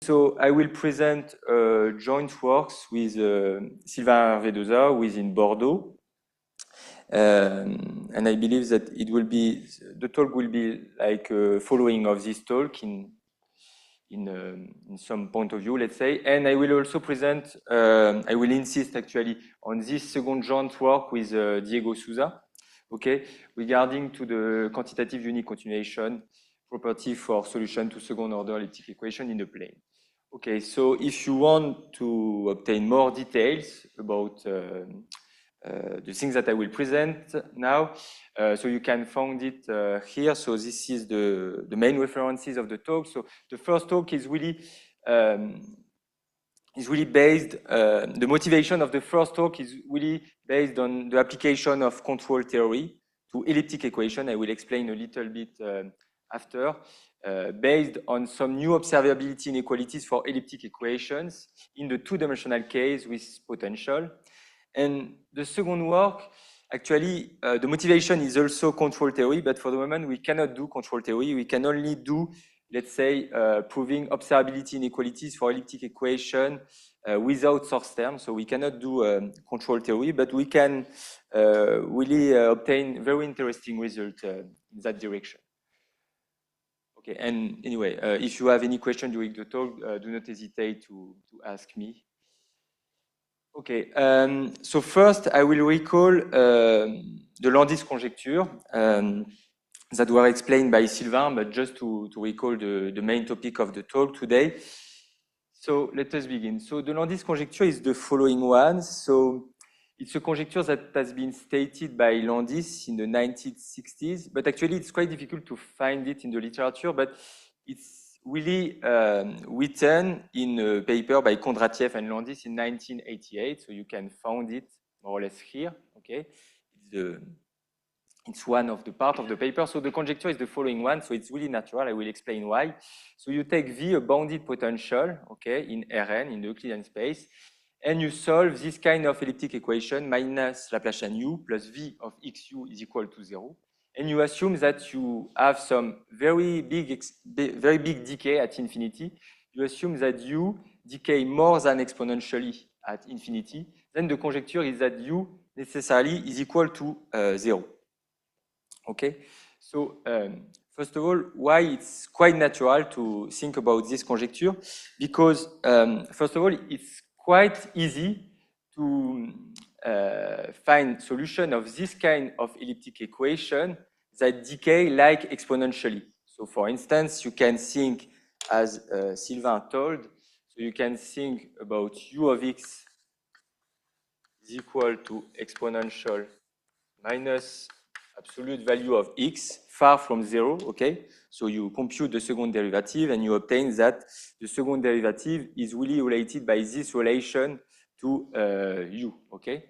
So I will present joint works with Sylvain Hervé-Deza, who is in Bordeaux. And I believe that the talk will be like following of this talk in some point of view, let's say. And I will also present, I will insist actually on this second joint work with Diego Souza, okay, regarding to the quantitative unique continuation property for solution to second order elliptic equation in the plane. Okay, so if you want to obtain more details about the things that I will present now, so you can find it here. So this is the main references of the talk. So the first talk is really based, the motivation of the first talk is really based on the application of control theory to elliptic equation. I will explain a little bit after, based on some new observability inequalities for elliptic equations in the two-dimensional case with potential. And the second work, actually, the motivation is also control theory, but for the moment, we cannot do control theory. We can only do, let's say, proving observability inequalities for elliptic equation without source term. So we cannot do control theory, but we can really obtain very interesting results in that direction. Okay, and anyway, if you have any question during the talk, do not hesitate to ask me. Okay, so first I will recall the Landis conjecture that were explained by Sylvain, but just to recall the main topic of the talk today. So let us begin. So the Landis conjecture is the following one. So it's a conjecture that has been stated by Landis in the 1960s, but actually it's quite difficult to find it in the literature, but it's really written in a paper by Kondratiev and Landis in 1988. So you can find it more or less here, okay? It's one of the part of the paper. So the conjecture is the following one. So it's really natural. I will explain why. So you take V, a bounded potential, okay, in Rn, in the Euclidean space, and you solve this kind of elliptic equation minus Laplacian u plus V of xu is equal to 0. And you assume that you have some very big decay at infinity. You assume that u decay more than exponentially at infinity. Then the conjecture is that u necessarily is equal to 0. Okay, so first of all, why it's quite natural to think about this conjecture? Because first of all, it's quite easy to find solution of this kind of elliptic equation that decay like exponentially. So for instance, you can think, as Sylvain told, so you can think about u of x is equal to exponential minus absolute value of x far from 0, okay? So you compute the second derivative and you obtain that the second derivative is really related by this relation to u, okay?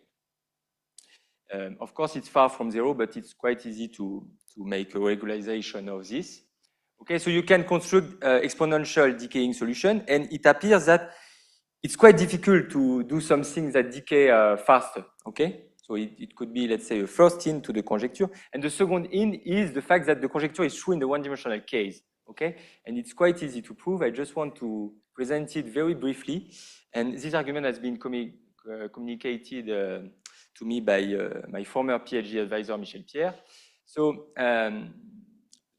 Of course, it's far from 0, but it's quite easy to make a regularization of this. Okay, so you can construct exponential decaying solution, and it appears that it's quite difficult to do something that decay faster, okay? So it could be, let's say, a first hint to the conjecture. And the second hint is the fact that the conjecture is true in the one-dimensional case, okay? And it's quite easy to prove. I just want to present it very briefly. And this argument has been communicated to me by my former PhD advisor, Michel Pierre. So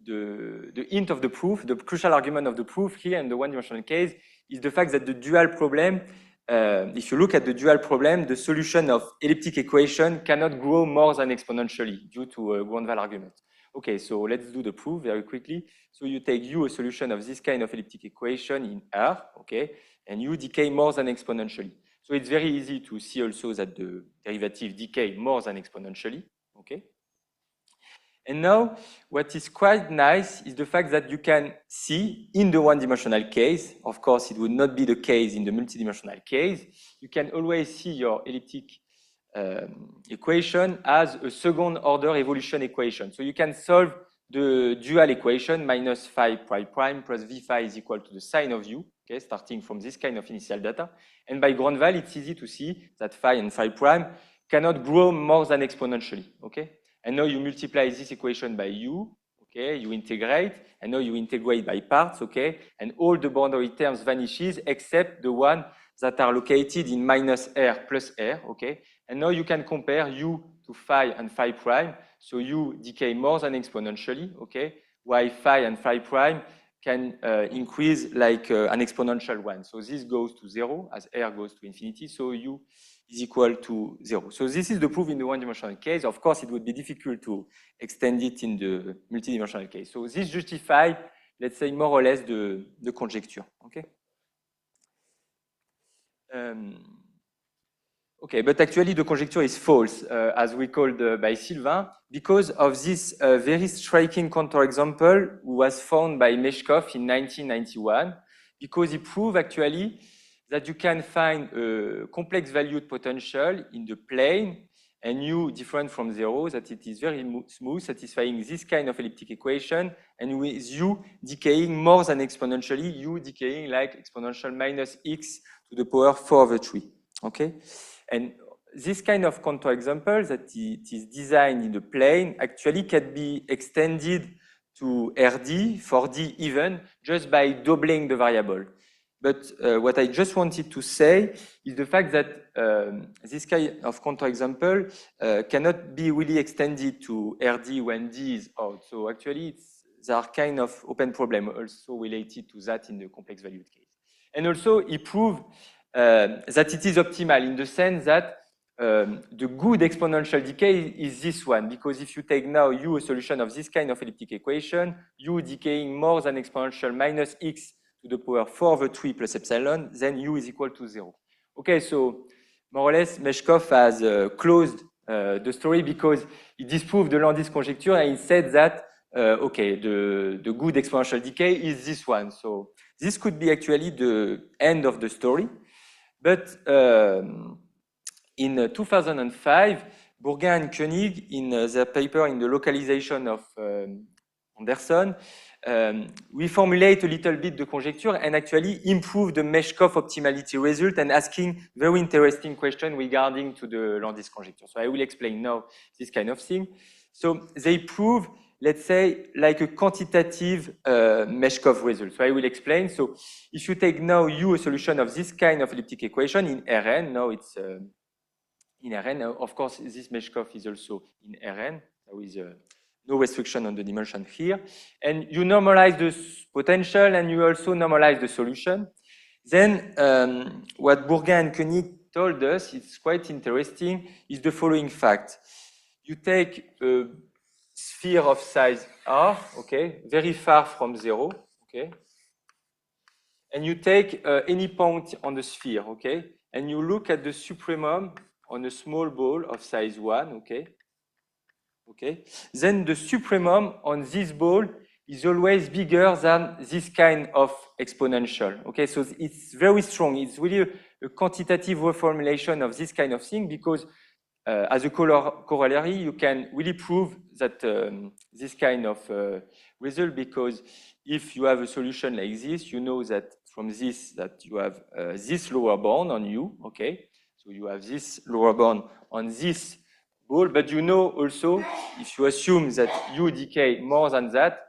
the hint of the proof, the crucial argument of the proof here in the one-dimensional case is the fact that the dual problem, if you look at the dual problem, the solution of elliptic equation cannot grow more than exponentially due to a Grunwald argument. Okay, so let's do the proof very quickly. So you take u, a solution of this kind of elliptic equation in R, okay, and u decay more than exponentially. So it's very easy to see also that the derivative decay more than exponentially, okay? And now, what is quite nice is the fact that you can see in the one-dimensional case, of course, it would not be the case in the multidimensional case, you can always see your elliptic equation as a second-order evolution equation. So you can solve the dual equation, minus phi prime plus v phi is equal to the sine of u, okay, starting from this kind of initial data. And by Grunwald, it's easy to see that phi and phi prime cannot grow more than exponentially, okay? And now you multiply this equation by u, okay? You integrate, and now you integrate by parts, okay? And all the boundary terms vanishes except the one that are located in minus r plus r, okay? And now you can compare u to phi and phi prime. So u decay more than exponentially, okay? While phi and phi prime can increase like an exponential one. So this goes to 0 as r goes to infinity. So u is equal to 0. So this is the proof in the one-dimensional case. Of course, it would be difficult to extend it in the multidimensional case. So this justifies, let's say, more or less the conjecture. Okay. Okay, but actually the conjecture is false, as recalled by Sylvain, because of this very striking counterexample was found by Meshkov in 1991, because he proved actually that you can find a complex valued potential in the plane and u different from 0, that it is very smooth, satisfying this kind of elliptic equation, and with u decaying more than exponentially, u decaying like exponential minus x to the power 4/3. Okay? And this kind of counterexample that it is designed in the plane actually can be extended to RD, for D even, just by doubling the variable. But what I just wanted to say is the fact that this kind of counterexample cannot be really extended to RD when D is out. So actually, there are kind of open problems also related to that in the complex valued case. And also, he proved that it is optimal in the sense that the good exponential decay is this one, because if you take now u a solution of this kind of elliptic equation, u decaying more than exponential minus x to the power 4/3 plus epsilon, then u is equal to 0. Okay, so more or less, Meshkov has closed the story because he disproved the Landis conjecture and he said that, okay, the good exponential decay is this one. So this could be actually the end of the story. But in 2005, Bourgain and Koenig, in their paper in the localization of Anderson, we formulate a little bit the conjecture and actually improve the Meshkov optimality result and asking very interesting question regarding to the Landis conjecture. So I will explain now this kind of thing. So they prove, let's say, like a quantitative Meshkov result. So I will explain. So if you take now u a solution of this kind of elliptic equation in Rn, now it's in Rn. Of course, this Meshkov is also in Rn. There is no restriction on the dimension here. And you normalize the potential and you also normalize the solution. Then what Bourgain and Koenig told us, it's quite interesting, is the following fact. You take a sphere of size r, okay, very far from 0, okay, and you take any point on the sphere, okay, and you look at the supremum on a small ball of size 1, okay, okay, then the supremum on this ball is always bigger than this kind of exponential, okay, so it's very strong. It's really a quantitative reformulation of this kind of thing because as a corollary, you can really prove that this kind of result, because if you have a solution like this, you know that from this that you have this lower bound on U, okay? So you have this lower bound on this ball, but you know also, if you assume that U decay more than that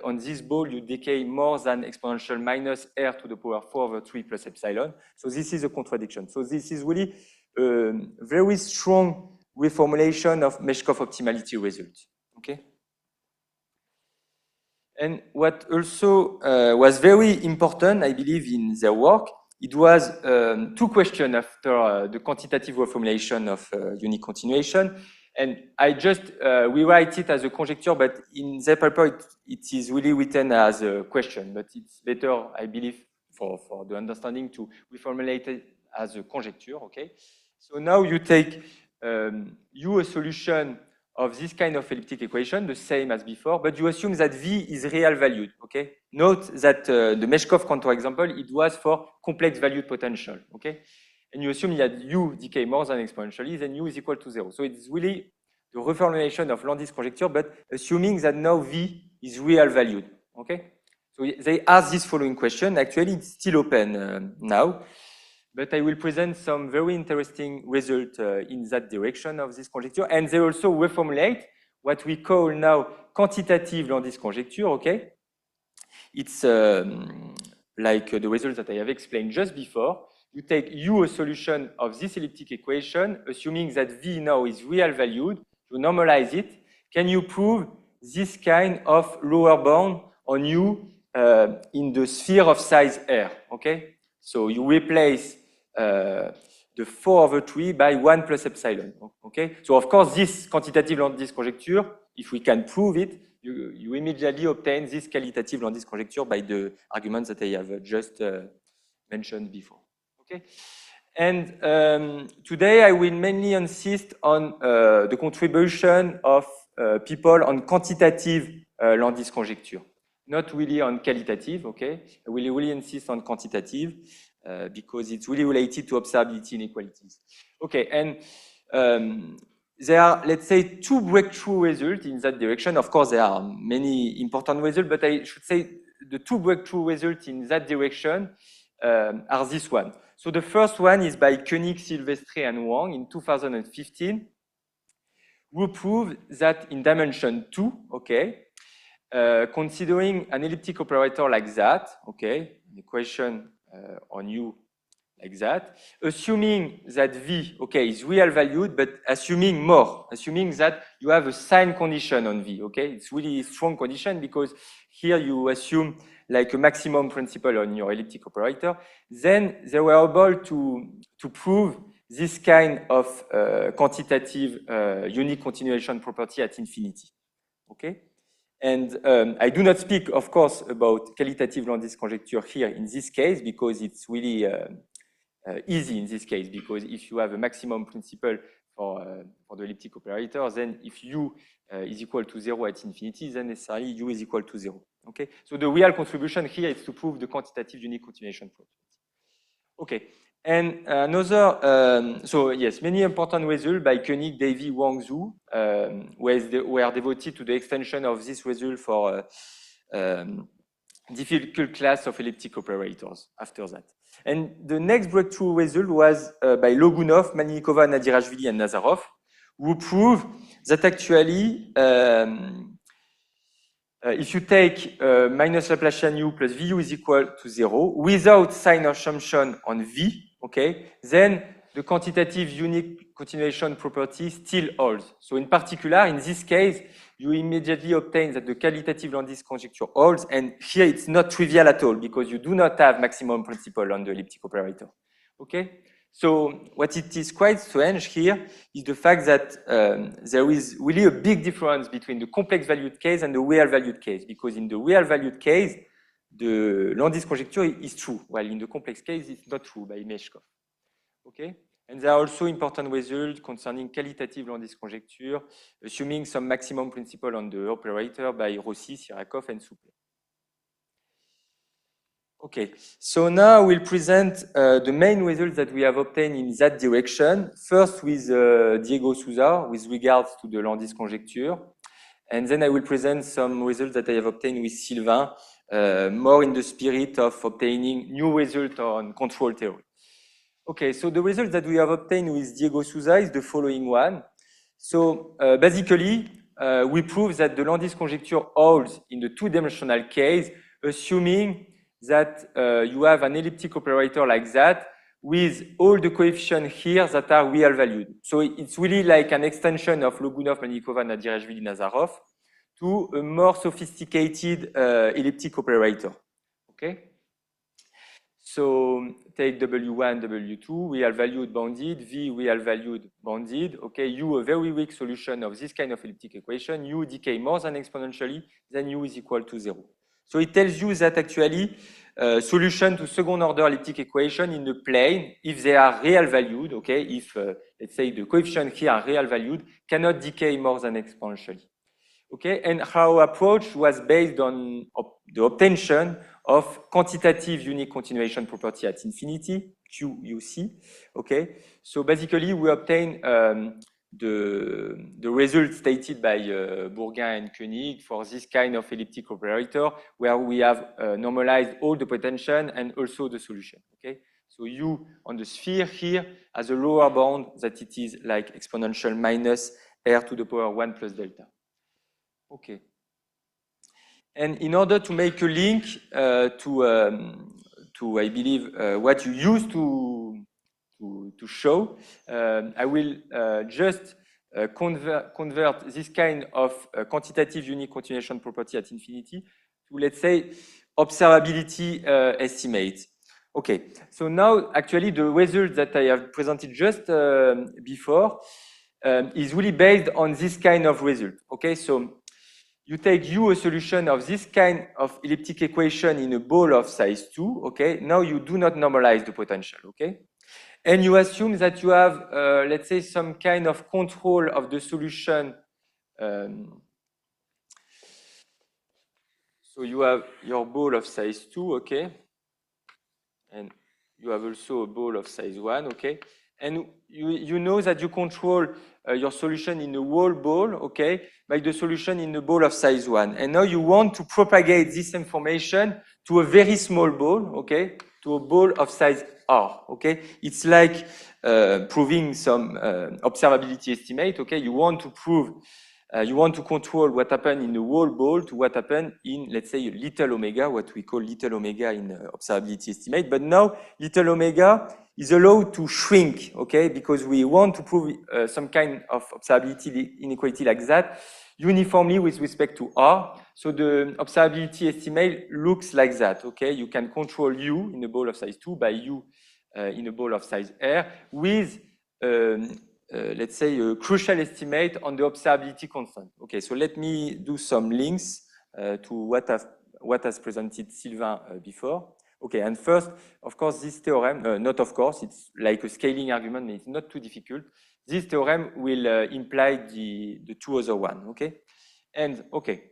on this ball you decay more than exponential minus r to the power 4/3 plus epsilon. So this is a contradiction. So this is really very strong reformulation of Meshkov optimality result. Okay. And what also was very important, I believe, in their work, it was two questions after the quantitative reformulation of unique continuation. And I just rewrite it as a conjecture, but in their paper, it is really written as a question. But it's better, I believe, for the understanding to reformulate it as a conjecture, okay? So now you take a solution of this kind of elliptic equation, the same as before, but you assume that V is real valued, okay? Note that the Meshkov counterexample, it was for complex valued potential, okay? And you assume that U decay more than exponentially, then U is equal to 0. So it's really the reformulation of Landis conjecture, but assuming that now V is real valued, okay? So they ask this following question. Actually, it's still open now. But I will present some very interesting result in that direction of this conjecture. And they also reformulate what we call now quantitative Landis conjecture, okay? It's like the result that I have explained just before. You take U, a solution of this elliptic equation, assuming that V now is real valued, you normalize it. Can you prove this kind of lower bound on U in the sphere of size R, okay? So you replace the 4/3 by 1 plus epsilon, okay? So of course, this quantitative Landis conjecture, if we can prove it, you immediately obtain this qualitative Landis conjecture by the arguments that I have just mentioned before. Okay, and today I will mainly insist on the contribution of people on quantitative Landis conjecture, not really on qualitative. Okay, I will really insist on quantitative because it's really related to observability inequalities. Okay, and there are, let's say, two breakthrough results in that direction. Of course, there are many important results, but I should say the two breakthrough results in that direction are this one. So the first one is by Koenig, Silvestre, and Wang in 2015, who proved that in dimension 2, okay, considering an elliptic operator like that, okay, an equation on U like that, assuming that V, okay, is real valued, but assuming more, assuming that you have a sign condition on V, okay? It's really a strong condition because here you assume like a maximum principle on your elliptic operator. Then they were able to prove this kind of quantitative unique continuation property at infinity, okay? And I do not speak, of course, about qualitative Landis conjecture here in this case because it's really easy in this case, because if you have a maximum principle for the elliptic operator, then if U is equal to 0 at infinity, then necessarily U is equal to 0. Okay, so the real contribution here is to prove the quantitative unique continuation property. Okay, and another, so yes, many important results by Koenig, Davy, Wang, Zhu were devoted to the extension of this result for difficult class of elliptic operators after that. And the next breakthrough result was by Logunov, Melnikova, Nadirashvili, and Nazarov, who proved that actually, if you take minus Laplacian U plus VU is equal to 0 without sign assumption on V, okay, then the quantitative unique continuation property still holds. So in particular, in this case, you immediately obtain that the qualitative Landis conjecture holds, and here it's not trivial at all because you do not have maximum principle on the elliptic operator. Okay, so what it is quite strange here is the fact that there is really a big difference between the complex valued case and the real valued case, because in the real valued case, the Landis conjecture is true, while in the complex case, it's not true by Meshkov. Okay, and there are also important results concerning qualitative Landis conjecture, assuming some maximum principle on the operator by Rossi, Sirakov, and Souple. Okay, so now we'll present the main results that we have obtained in that direction. First with Diego Souza with regards to the Landis conjecture, and then I will present some results that I have obtained with Sylvain, more in the spirit of obtaining new results on control theory. Okay, so the results that we have obtained with Diego Souza is the following one. So basically, we prove that the Landis conjecture holds in the two-dimensional case, assuming that you have an elliptic operator like that with all the coefficients here that are real valued. So it's really like an extension of Logunov, Melnikova, Nadirashvili, Nazarov to a more sophisticated elliptic operator. Okay. So take W1, W2, real valued bounded, V real valued bounded. Okay, U a very weak solution of this kind of elliptic equation. U decay more than exponentially, then U is equal to 0. So it tells you that actually solution to second order elliptic equation in the plane, if they are real valued, okay, if let's say the coefficients here are real valued, cannot decay more than exponentially. Okay, and our approach was based on the obtention of quantitative unique continuation property at infinity, QUC. Okay, so basically we obtain the result stated by Bourgain and Koenig for this kind of elliptic operator, where we have normalized all the potential and also the solution. Okay, so U on the sphere here has a lower bound that it is like exponential minus R to the power 1 plus delta. Okay. And in order to make a link to I believe what you used to show, I will just convert this kind of quantitative unique continuation property at infinity to, let's say, observability estimate. Okay, so now actually the result that I have presented just before is really based on this kind of result. Okay, so you take a solution of this kind of elliptic equation in a ball of size 2, okay? Now you do not normalize the potential, okay? And you assume that you have, let's say, some kind of control of the solution. So you have your ball of size 2, okay? And you have also a ball of size 1, okay? And you know that you control your solution in a whole ball, okay, by the solution in a ball of size 1. And now you want to propagate this information to a very small ball, okay, to a ball of size R, okay? It's like proving some observability estimate, okay? You want to prove, you want to control what happened in the whole ball to what happened in, let's say, little omega, what we call little omega in observability estimate. But now little omega is allowed to shrink, okay, because we want to prove some kind of observability inequality like that uniformly with respect to R. So the observability estimate looks like that, okay? You can control U in a ball of size 2 by U in a ball of size R with, let's say, a crucial estimate on the observability constant. Okay, so let me do some links to what has presented Sylvain before. Okay, and first, of course, this theorem, not of course, it's like a scaling argument, but it's not too difficult. This theorem will imply the two other one, okay? And, okay,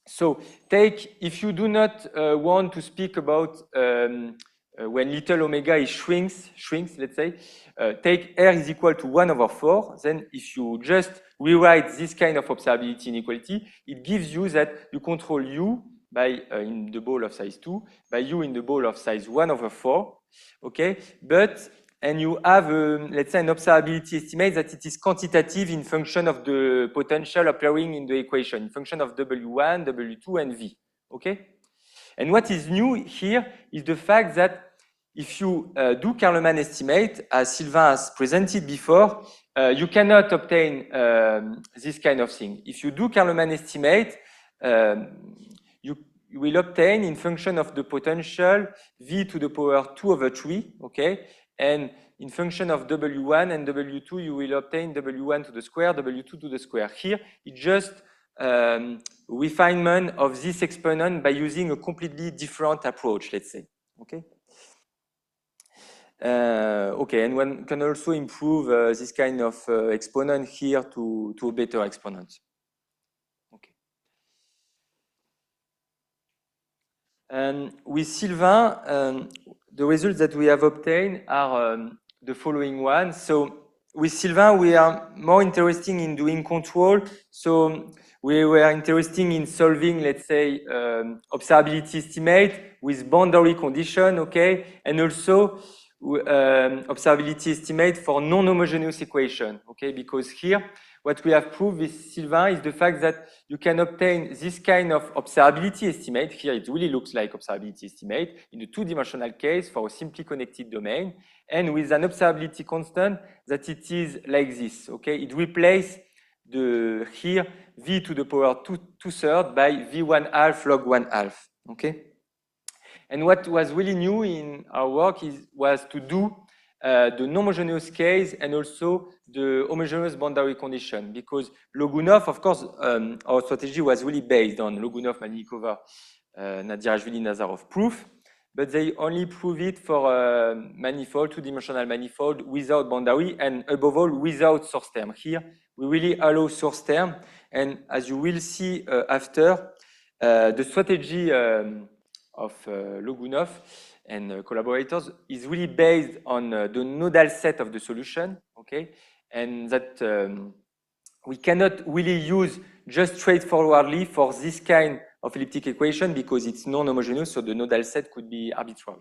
so if you do not want to speak about when little omega is shrinks, let's say, take R is equal to 1/4, then if you just rewrite this kind of observability inequality, it gives you that you control U by in the ball of size 2, by U in the ball of size 1/4, okay? And you have, let's say, an observability estimate that it is quantitative in function of the potential appearing in the equation, in function of W1, W2, and V, okay? And what is new here is the fact that if you do Karleman estimate, as Sylvain has presented before, you cannot obtain this kind of thing. If you do Karleman estimate, you will obtain in function of the potential V to the power 2/3, okay? And in function of W1 and W2, you will obtain W1 to the square, W2 to the square. Here, it's just refinement of this exponent by using a completely different approach, let's say, okay? Okay, and one can also improve this kind of exponent here to a better exponent. Okay. And with Sylvain, the results that we have obtained are the following one. So with Sylvain, we are more interested in doing control. So we were interested in solving, let's say, observability estimate with boundary condition, okay, and also observability estimate for non-homogeneous equation, okay, because here what we have proved with Sylvain is the fact that you can obtain this kind of observability estimate. Here it really looks like observability estimate in the two-dimensional case for a simply connected domain, and with an observability constant that it is like this, okay? It replaces the here V to the power 2/3 by V1/2 log 1/2, okay? And what was really new in our work was to do the non-homogeneous case and also the homogeneous boundary condition, because Logunov, of course, our strategy was really based on Logunov, Melnikova, Nadirashvili, Nazarov proof, but they only prove it for manifold, two-dimensional manifold without boundary, and above all, without source term. Here, we really allow source term, and as you will see after, the strategy of Logunov and collaborators is really based on the nodal set of the solution, okay? And that we cannot really use just straightforwardly for this kind of elliptic equation because it's non-homogeneous, so the nodal set could be arbitrary.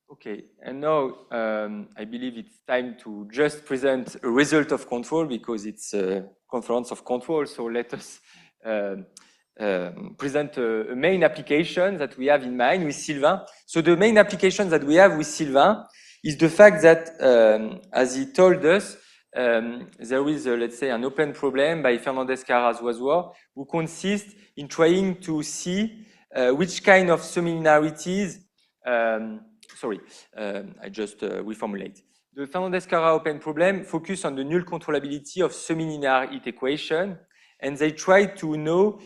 Okay, and now I believe it's time to just present a result of control because it's a conference of control. So let us present a main application that we have in mind with Sylvain. So the main application that we have with Sylvain is the fact that, as he told us, there is, let's say, an open problem by Fernandez-Carras-Voisois who consists in trying to see which kind of similarities I just reformulate. The Fernandez-Carras open problem focus on the null controllability of semi-linear heat equation, and they try to know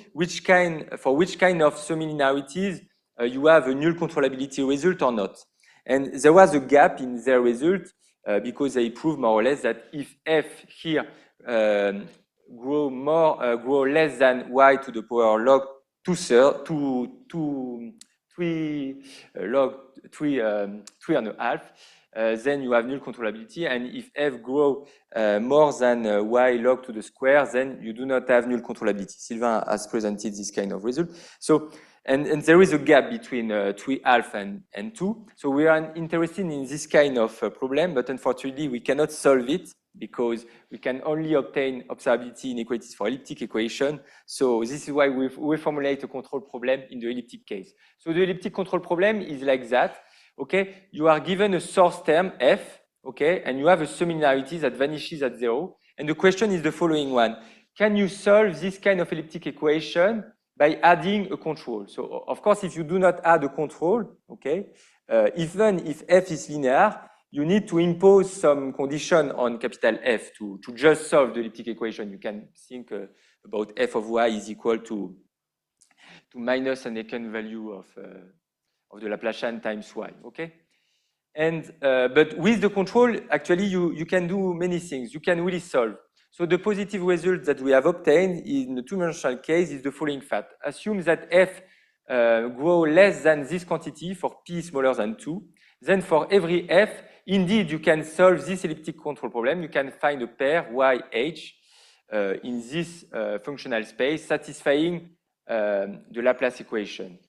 for which kind of semi-linearities you have a null controllability result or not. And there was a gap in their result because they proved more or less that if f here grow less than y to the power log 3.5, then you have null controllability. And if f grow more than y log to the square, then you do not have null controllability. Sylvain has presented this kind of result. So, and there is a gap between 3.5 and 2. So we are interested in this kind of problem, but unfortunately we cannot solve it because we can only obtain observability inequalities for elliptic equation. So this is why we formulate a control problem in the elliptic case. So the elliptic control problem is like that. Okay, you are given a source term f, okay, and you have a similarity that vanishes at 0. And the question is the following one: can you solve this kind of elliptic equation by adding a control? So of course, if you do not add a control, okay, even if f is linear, you need to impose some condition on capital F to just solve the elliptic equation. You can think about f of y is equal to minus an eigenvalue of the Laplacian times y, okay? And but with the control, actually, you can do many things. You can really solve. So the positive result that we have obtained in the two-dimensional case is the following fact. Assume that f grow less than this quantity for p smaller than 2. Then for every f, indeed, you can solve this elliptic control problem. You can find a pair YH in this functional space satisfying the Laplace equation.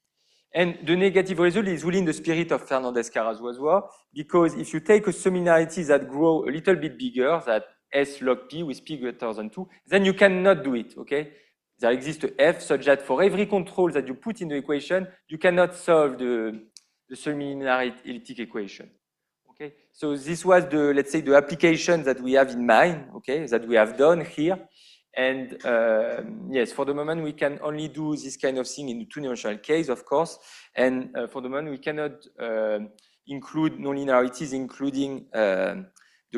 And the negative result is really in the spirit of Fernandez-Carras-Voisois, because if you take a similarity that grow a little bit bigger, that S log P with P greater than 2, then you cannot do it, okay? There exists a F such that for every control that you put in the equation, you cannot solve the semi-linear elliptic equation. Okay, so this was the, let's say, the application that we have in mind, okay, that we have done here. And yes, for the moment, we can only do this kind of thing in the two-dimensional case, of course. And for the moment, we cannot include nonlinearities, including the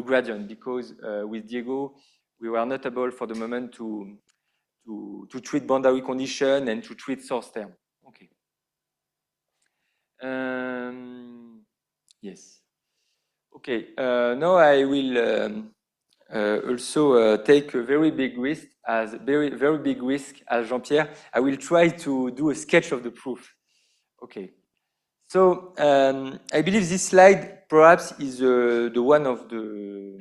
gradient, because with Diego, we were not able for the moment to treat boundary condition and to treat source term. Okay. Yes. Okay. Now I will also take a very big risk as very big risk as Jean-Pierre. I will try to do a sketch of the proof. Okay. So I believe this slide perhaps is the one of the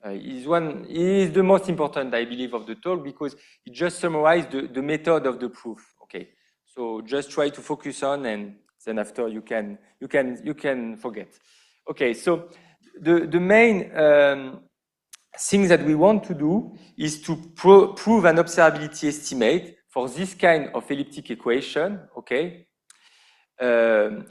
is the most important, I believe, of the talk, because it just summarizes the method of the proof. Okay. So just try to focus on, and then after you can forget. Okay. So the main thing that we want to do is to prove an observability estimate for this kind of elliptic equation, okay?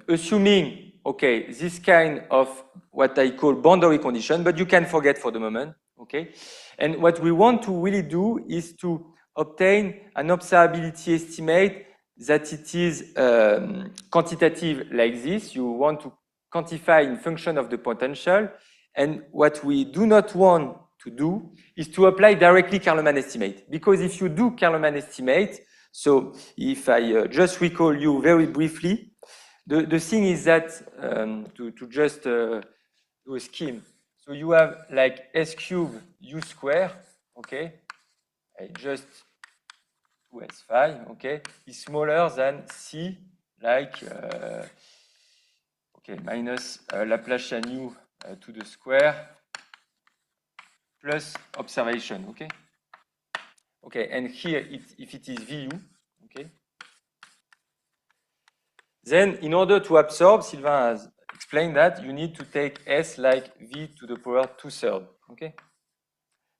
Assuming, okay, this kind of what I call boundary condition, but you can forget for the moment, okay? And what we want to really do is to obtain an observability estimate that it is quantitative like this. You want to quantify in function of the potential. And what we do not want to do is to apply directly Kerlman estimate. Because if you do Kerlman estimate, so if I just recall you very briefly, the thing is that to just do a scheme. So you have like S cube U square, okay? I just 2S phi, okay? Is smaller than C, like, okay, minus Laplacian U to the square plus observation, okay? Okay, and here, if it is VU, okay? Then, in order to absorb, Sylvain has explain that, you need to take S like V to the power 2/3. Okay.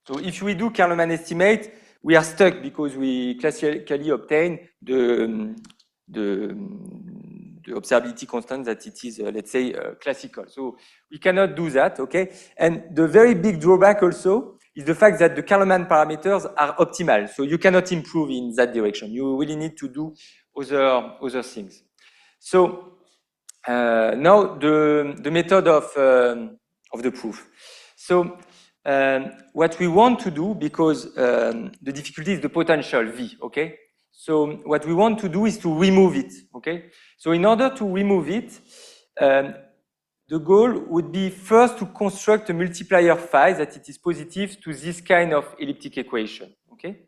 So if we do Kerlman estimate, we are stuck because we classically obtain the observability constant that it is, let's say, classical. So we cannot do that, okay? And the very big drawback also is the fact that the Kerlman parameters are optimal. So you cannot improve in that direction. You really need to do other things. So now the method of the proof. So what we want to do, because the difficulty is the potential V, okay? So what we want to do is to remove it, okay? So in order to remove it, the goal would be first to construct a multiplier phi that it is positive to this kind of elliptic equation, okay?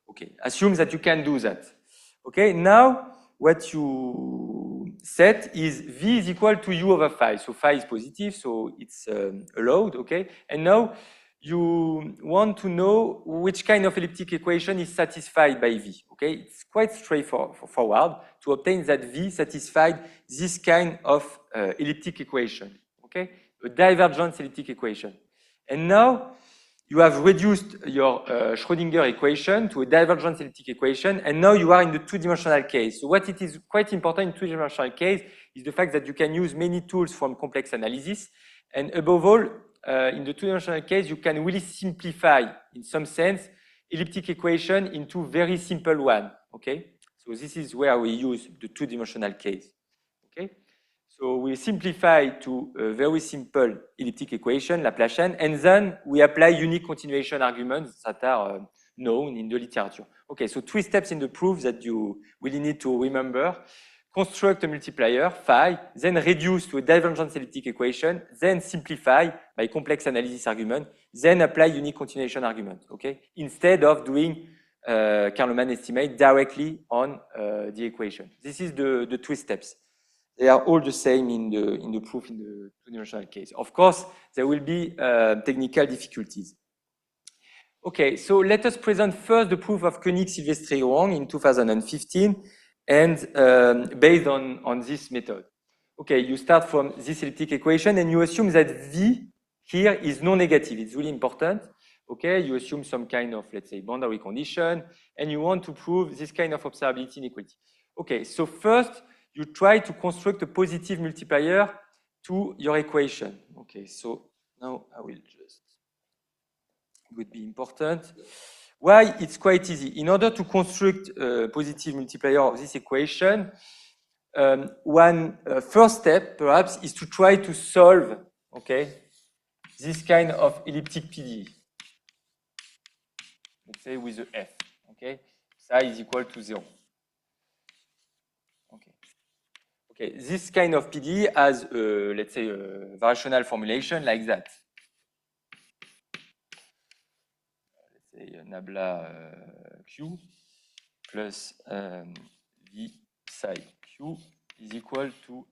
Okay, assume that you can do that. Okay, now what you set is V is equal to U over phi. So phi is positive, so it's allowed, okay? And now you want to know which kind of elliptic equation is satisfied by V, okay? It's quite straightforward to obtain that V satisfied this kind of elliptic equation, okay? A divergence elliptic equation. And now you have reduced your Schrödinger equation to a divergence elliptic equation, and now you are in the two-dimensional case. So what it is quite important in two-dimensional case is the fact that you can use many tools from complex analysis, and above all, in the two-dimensional case, you can really simplify, in some sense, elliptic equation into very simple one, okay? So this is where we use the two-dimensional case, okay? So we simplify to a very simple elliptic equation, Laplacian, and then we apply unique continuation arguments that are known in the literature. Okay, so 3 steps in the proof that you really need to remember. Construct a multiplier, phi, then reduce to a divergence elliptic equation, then simplify by complex analysis argument, then apply unique continuation argument, okay? Instead of doing Kerlman estimate directly on the equation. This is the 3 steps. They are all the same in the proof in the two-dimensional case. Of course, there will be technical difficulties. Okay, so let us present first the proof of Koenig-Silvestri-Wang in 2015, and based on this method. Okay, you start from this elliptic equation, and you assume that V here is non-negative. It's really important. Okay, you assume some kind of, let's say, boundary condition, and you want to prove this kind of observability inequality. Okay, so first, you try to construct a positive multiplier to your equation. Okay, so now I will just, it would be important. Why? It's quite easy. In order to construct a positive multiplier of this equation, one first step perhaps is to try to solve, okay, this kind of elliptic PDE. Let's say with a F, okay, psi is equal to 0. Okay, this kind of PDE has, let's say, a variational formulation like that. Let's say nabla Q plus V psi Q is equal to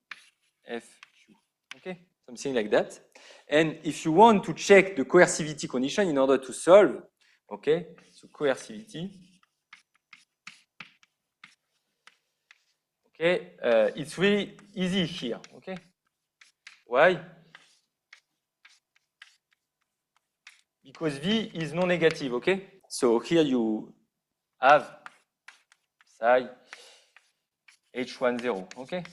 FQ. Okay, something like that. And if you want to check the coercivity condition in order to solve, okay, so coercivity. Okay, it's really easy here, okay? Why? Because V is non-negative, okay? So here you have psi H10, okay?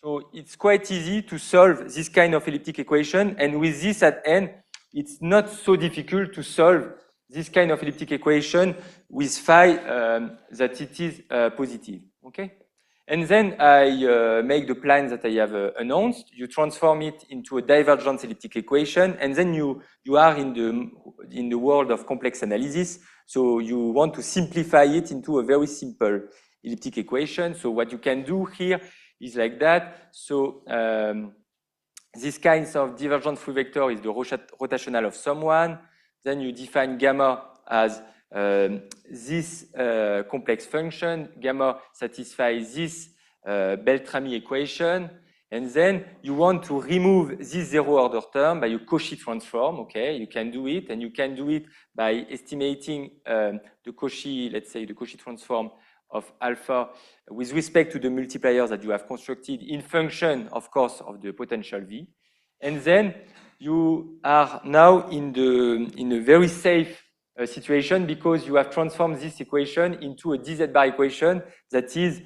So it's quite easy to solve this kind of elliptic equation, and with this at n, it's not so difficult to solve this kind of elliptic equation with phi that it is positive, okay? And then I make the plan that I have announced. You transform it into a divergence elliptic equation, and then you are in the world of complex analysis. So you want to simplify it into a very simple elliptic equation. So what you can do here is like that. So this kind of divergent free vector is the rotational of someone. Then you define gamma as this complex function. Gamma satisfies this Beltrami equation. And then you want to remove this zero order term by a Cauchy transform. Okay, you can do it, and you can do it by estimating the Cauchy, let's say the Cauchy transform of alpha with respect to the multipliers that you have constructed in function, of course, of the potential V. And then you are now in a very safe situation because you have transformed this equation into a dz bar equation that is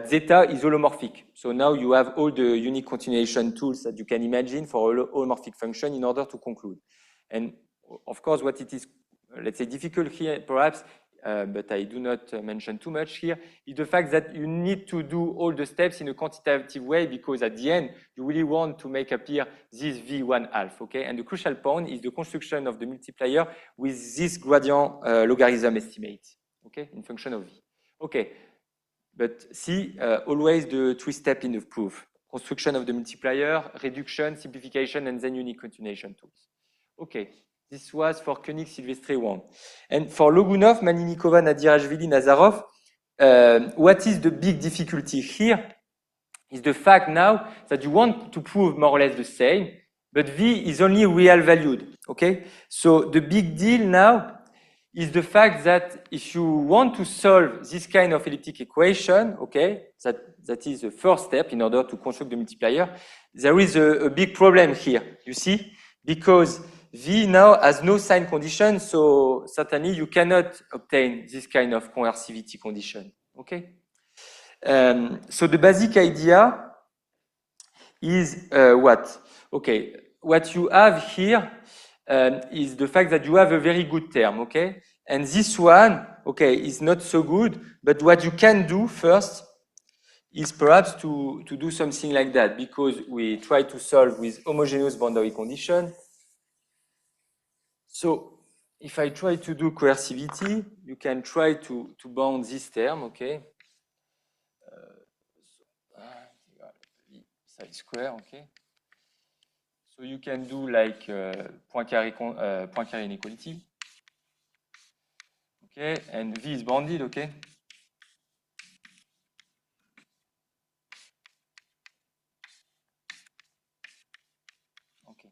zeta is holomorphic. So now you have all the unique continuation tools that you can imagine for a holomorphic function in order to conclude. And of course, what it is, let's say, difficult here, perhaps, but I do not mention too much here, is the fact that you need to do all the steps in a quantitative way because at the end, you really want to make appear this V1 half, okay? And the crucial point is the construction of the multiplier with this gradient logarithm estimate, okay, in function of V. Okay, but see, always the three steps in the proof. Construction of the multiplier, reduction, simplification, and then unique continuation tools. Okay. This was for Koenig, Silvestre 1. And for Logunov, Malinikova, Nadirashvili, Nazarov, what is the big difficulty here is the fact now that you want to prove more or less the same, but V is only real valued, okay? So the big deal now is the fact that if you want to solve this kind of elliptic equation, okay, that is the first step in order to construct the multiplier, there is a big problem here, you see, because V now has no sign condition, so certainly you cannot obtain this kind of coercivity condition, okay? So the basic idea is what? Okay, what you have here is the fact that you have a very good term, okay? And this one, okay, is not so good, but what you can do first is perhaps to do something like that, because we try to solve with homogeneous boundary condition. So if I try to do coercivity, you can try to bound this term, okay? Psi square, okay? So you can do like point carré inequality, okay? And V is bounded, okay? Okay.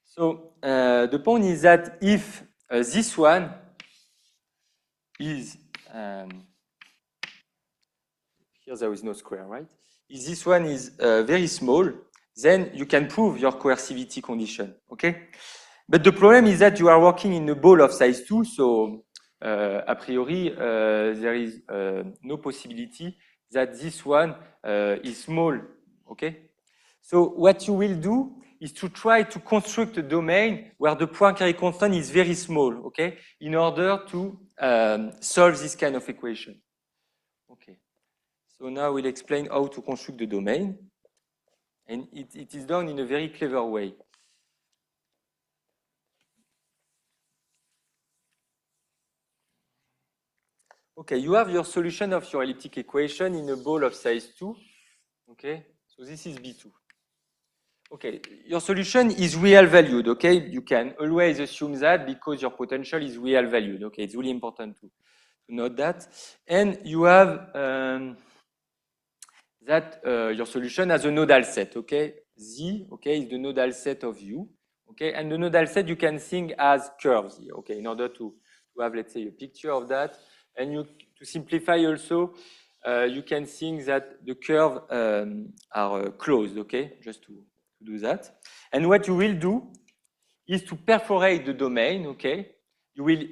So the point is that if this one is here there is no square, right? If this one is very small, then you can prove your coercivity condition, okay? But the problem is that you are working in a ball of size 2, so a priori there is no possibility that this one is small, okay? So what you will do is to try to construct a domain where the Poincare constant is very small, okay, in order to solve this kind of equation. Okay. So now we'll explain how to construct the domain, and it is done in a very clever way. Okay, you have your solution of your elliptic equation in a ball of size 2. Okay, so this is B2. Okay, your solution is real valued, okay? You can always assume that because your potential is real valued, okay? It's really important to note that. And you have that your solution has a nodal set, okay? Z, okay, is the nodal set of U, okay? And the nodal set you can think as curves here, okay? In order to have, let's say, a picture of that. And to simplify also, you can think that the curves are closed, okay? Just to do that. And what you will do is to perforate the domain, okay? You will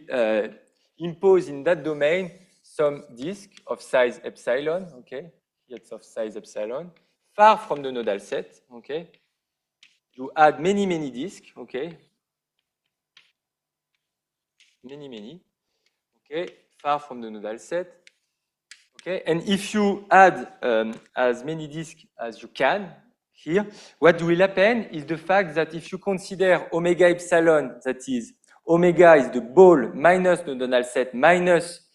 impose in that domain some disk of size epsilon, okay? It's of size epsilon, far from the nodal set, okay? You add many disks, okay? Many, okay? Far from the nodal set, okay? And if you add as many disks as you can, here, what will happen is the fact that if you consider omega epsilon, that is, omega is the ball minus the nodal set minus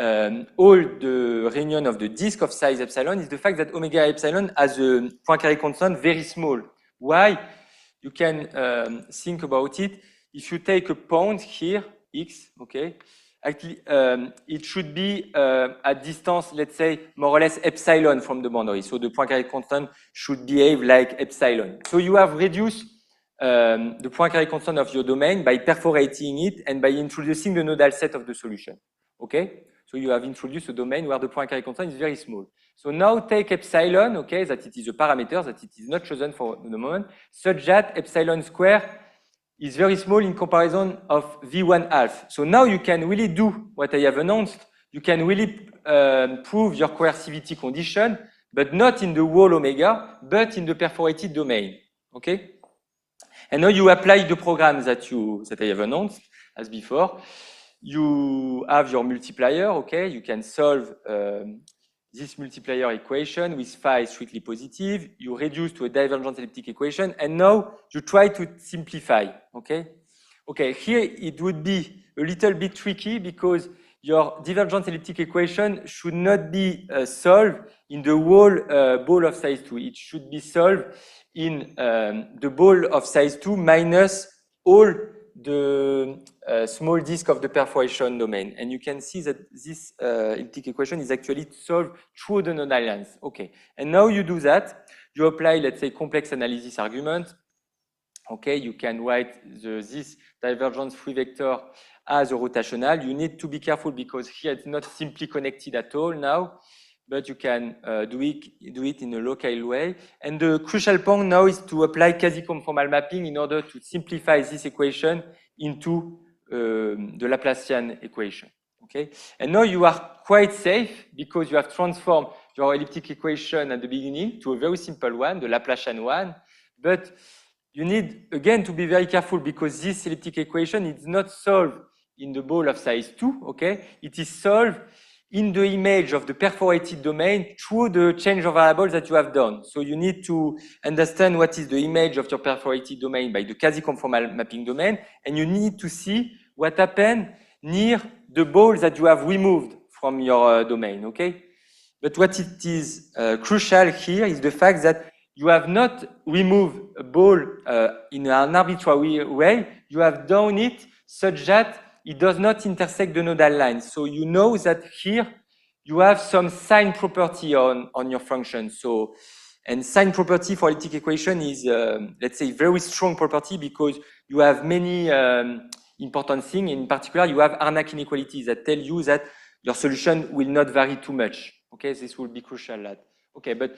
all the reunion of the disk of size epsilon, is the fact that omega epsilon has a Poincare constant very small. Why? You can think about it. If you take a point here, x, okay, actually, it should be at distance, let's say, more or less epsilon from the boundary. So the Poincare constant should behave like epsilon. So you have reduced the Poincare constant of your domain by perforating it and by introducing the nodal set of the solution. Okay? So you have introduced a domain where the Poincare constant is very small. So now take epsilon, okay, that it is a parameter, that it is not chosen for the moment, such that epsilon square is very small in comparison of V1 half. So now you can really do what I have announced. You can really prove your coercivity condition, but not in the whole omega, but in the perforated domain, okay? And now you apply the program that I have announced as before. You have your multiplier, okay? You can solve this multiplier equation with phi strictly positive. You reduce to a divergent elliptic equation, and now you try to simplify, okay? Okay, here it would be a little bit tricky because your divergent elliptic equation should not be solved in the whole ball of size 2. It should be solved in the ball of size 2 minus all the small disk of the perforation domain. And you can see that this elliptic equation is actually solved through the nodal lines. Okay, and now you do that. You apply, let's say, complex analysis argument. Okay, you can write this divergence free vector as a rotational. You need to be careful because here it's not simply connected at all now, but you can do it in a local way. And the crucial point now is to apply quasi-conformal mapping in order to simplify this equation into the Laplacian equation. Okay, and now you are quite safe because you have transformed your elliptic equation at the beginning to a very simple one, the Laplacian one, but you need, again, to be very careful because this elliptic equation is not solved in the ball of size 2, okay? It is solved in the image of the perforated domain through the change of variables that you have done. So you need to understand what is the image of your perforated domain by the quasi-conformal mapping domain, and you need to see what happened near the ball that you have removed from your domain, okay? But what it is crucial here is the fact that you have not removed a ball in an arbitrary way. You have done it such that it does not intersect the nodal lines. So you know that here you have some sign property on your function. So, and sign property for elliptic equation is, let's say, very strong property because you have many important things. In particular, you have Harnack inequalities that tell you that your solution will not vary too much. Okay, this will be crucial. Okay, but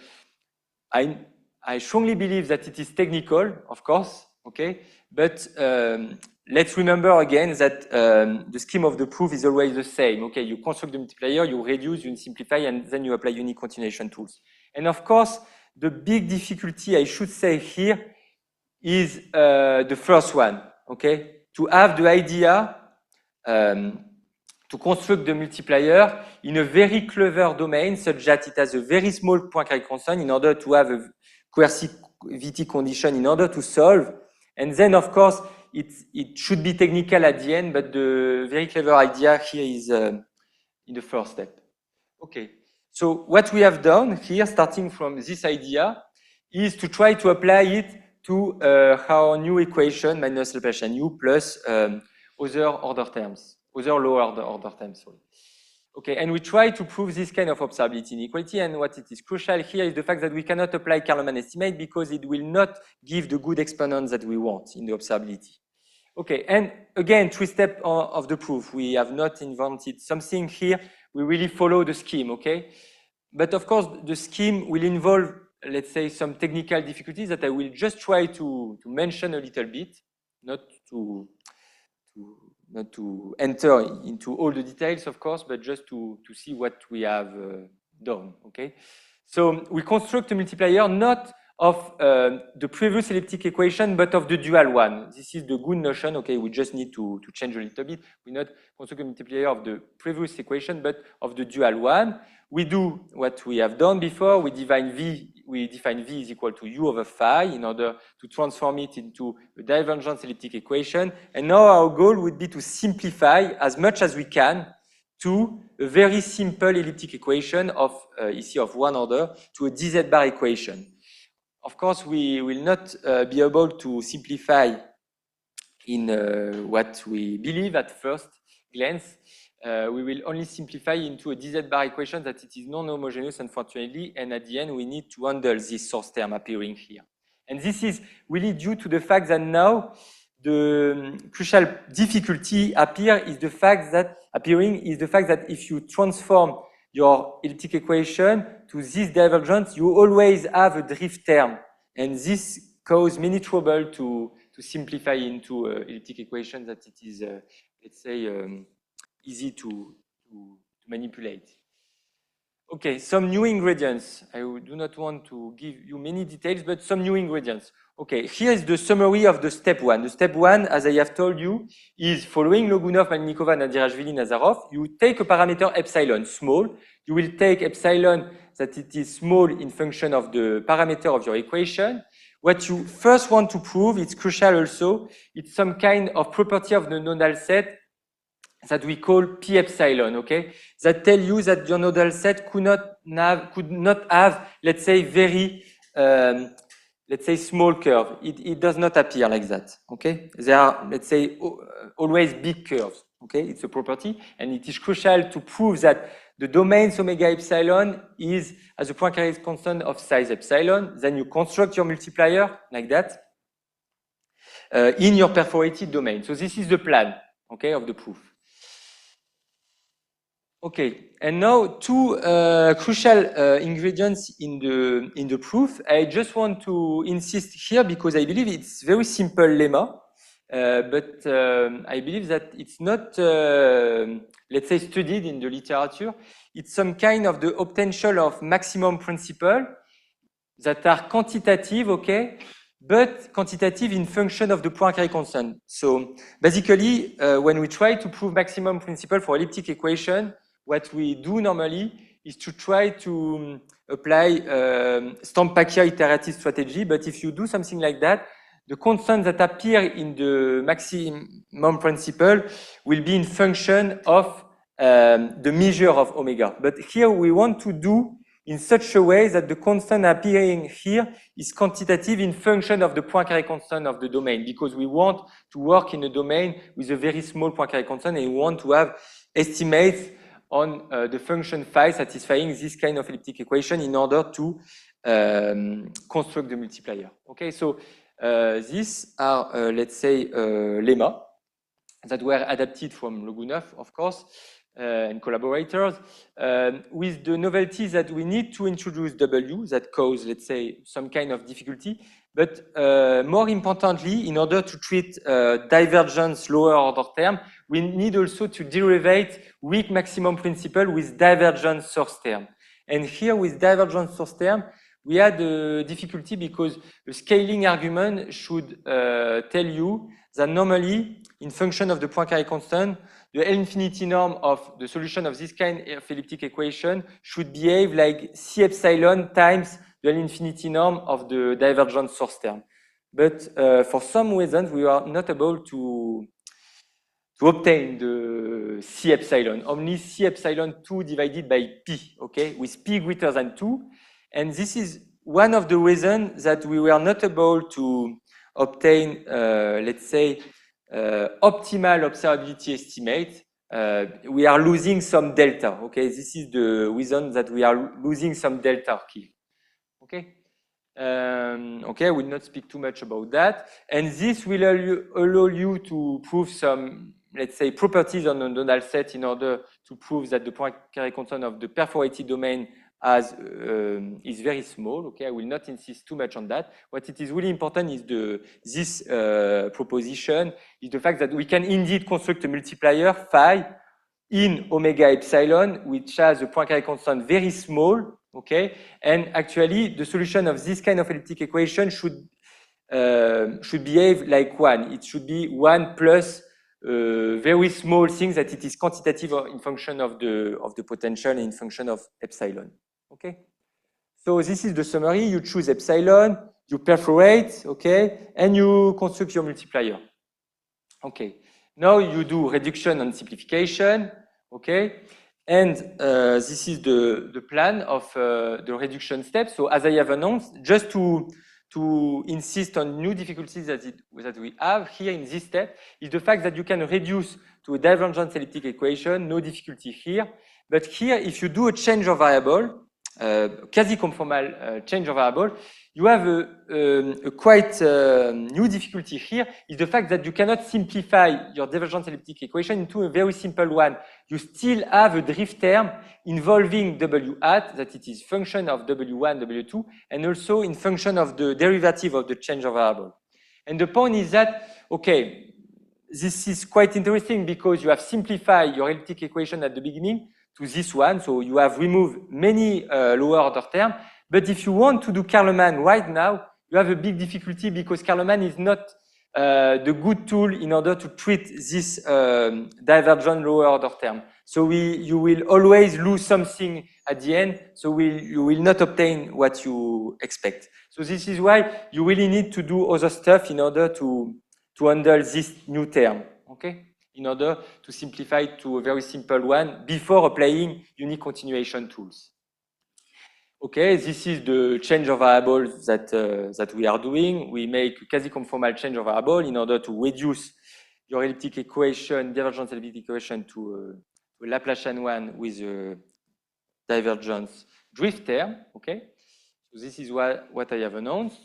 I strongly believe that it is technical, of course, okay? But let's remember again that the scheme of the proof is always the same, okay? You construct the multiplier, you reduce, you simplify, and then you apply unique continuation tools. And of course, the big difficulty I should say here is the first one, okay? To have the idea to construct the multiplier in a very clever domain such that it has a very small Poincare constant in order to have a coercivity condition in order to solve. And then, of course, it should be technical at the end, but the very clever idea here is in the first step. Okay, so what we have done here, starting from this idea, is to try to apply it to our new equation, minus Laplacian u plus other order terms, other lower order terms, sorry. Okay, and we try to prove this kind of observability inequality, and what it is crucial here is the fact that we cannot apply Kaldemans estimate because it will not give the good exponents that we want in the observability. Okay, and again, 3 steps of the proof. We have not invented something here. We really follow the scheme, okay? But of course, the scheme will involve, let's say, some technical difficulties that I will just try to mention a little bit, not to enter into all the details, of course, but just to see what we have done, okay? So we construct a multiplier not of the previous elliptic equation, but of the dual one. This is the good notion, okay? We just need to change a little bit. We not construct a multiplier of the previous equation, but of the dual one. We do what we have done before. We define V is equal to U over phi in order to transform it into a divergence elliptic equation. And now our goal would be to simplify as much as we can to a very simple elliptic equation of ici of one order to a dz bar equation. Of course, we will not be able to simplify in what we believe at first glance. We will only simplify into a dz bar equation that it is non-homogeneous, unfortunately, and at the end we need to handle this source term appearing here. And this is really due to the fact that now the crucial difficulty appearing is the fact that if you transform your elliptic equation to this divergence, you always have a drift term, and this causes many trouble to simplify into elliptic equation that it is, let's say, easy to manipulate. Okay, some new ingredients. I do not want to give you many details, but some new ingredients. Okay, here is the summary of the step one. The step one, as I have told you, is following Logunov, Melnikova, Nadirashvili, Nazarov. You take a parameter epsilon small. You will take epsilon that it is small in function of the parameter of your equation. What you first want to prove, it's crucial also, it's some kind of property of the nodal set that we call P epsilon, okay? That tell you that your nodal set could not have, let's say, very, let's say, small curve. It does not appear like that, okay? They are, let's say, always big curves, okay? It's a property, and it is crucial to prove that the domains omega epsilon is as a Poincare constant of size epsilon. Then you construct your multiplier like that in your perforated domain. So this is the plan, okay, of the proof. Okay, and now two crucial ingredients in the proof. I just want to insist here because I believe it's very simple lemma, but I believe that it's not, let's say, studied in the literature. It's some kind of the potential of maximum principle that are quantitative, okay, but quantitative in function of the Poincare constant. So basically, when we try to prove maximum principle for elliptic equation, what we do normally is to try to apply Stampacchia iterative strategy. But if you do something like that, the constants that appear in the maximum principle will be in function of the measure of omega. But here we want to do in such a way that the constant appearing here is quantitative in function of the Poincare constant of the domain, because we want to work in a domain with a very small Poincare constant, and we want to have estimates on the function phi satisfying this kind of elliptic equation in order to construct the multiplier. Okay, so these are, let's say, lemma that were adapted from Logunov, of course, and collaborators, with the novelty that we need to introduce W that cause, let's say, some kind of difficulty. But more importantly, in order to treat divergence lower order term, we need also to derive weak maximum principle with divergence source term. And here with divergence source term, we had a difficulty because the scaling argument should tell you that normally, in function of the Poincare constant, the L infinity norm of the solution of this kind of elliptic equation should behave like C epsilon times the L infinity norm of the divergence source term. But for some reasons, we are not able to obtain the C epsilon, only C epsilon 2 divided by P, okay, with P greater than 2. And this is one of the reasons that we were not able to obtain, let's say, optimal observability estimate. We are losing some delta, okay? This is the reason that we are losing some delta here, okay? Okay, I will not speak too much about that. And this will allow you to prove some, let's say, properties on a nodal set in order to prove that the Poincare constant of the perforated domain is very small. Okay, I will not insist too much on that. What it is really important is this proposition is the fact that we can indeed construct a multiplier phi in omega epsilon, which has a Poincare constant very small. Okay, and actually the solution of this kind of elliptic equation should behave like one. It should be one plus very small things that it is quantitative in function of the potential and in function of epsilon. Okay, so this is the summary. You choose epsilon, you perforate, okay, and you construct your multiplier. Okay, now you do reduction and simplification, okay, and this is the plan of the reduction step. So as I have announced, just to insist on new difficulties that we have here in this step is the fact that you can reduce to a divergence elliptic equation, no difficulty here. But here, if you do a change of variable, quasi-conformal change of variable, you have a quite new difficulty here is the fact that you cannot simplify your divergence elliptic equation into a very simple one. You still have a drift term involving W hat, that it is function of W1, W2, and also in function of the derivative of the change of variable. And the point is that, okay, this is quite interesting because you have simplified your elliptic equation at the beginning to this one. So you have removed many lower order terms. But if you want to do Carleman right now, you have a big difficulty because Carleman is not the good tool in order to treat this divergent lower order term. So you will always lose something at the end. So you will not obtain what you expect. So this is why you really need to do other stuff in order to handle this new term, okay? In order to simplify it to a very simple one before applying unique continuation tools. Okay, this is the change of variables that we are doing. We make a quasi-conformal change of variable in order to reduce your elliptic equation, divergence elliptic equation to a Laplacian one with a divergence drift term, okay? So this is what I have announced.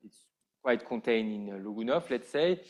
It's quite contained in Logunov, let's say.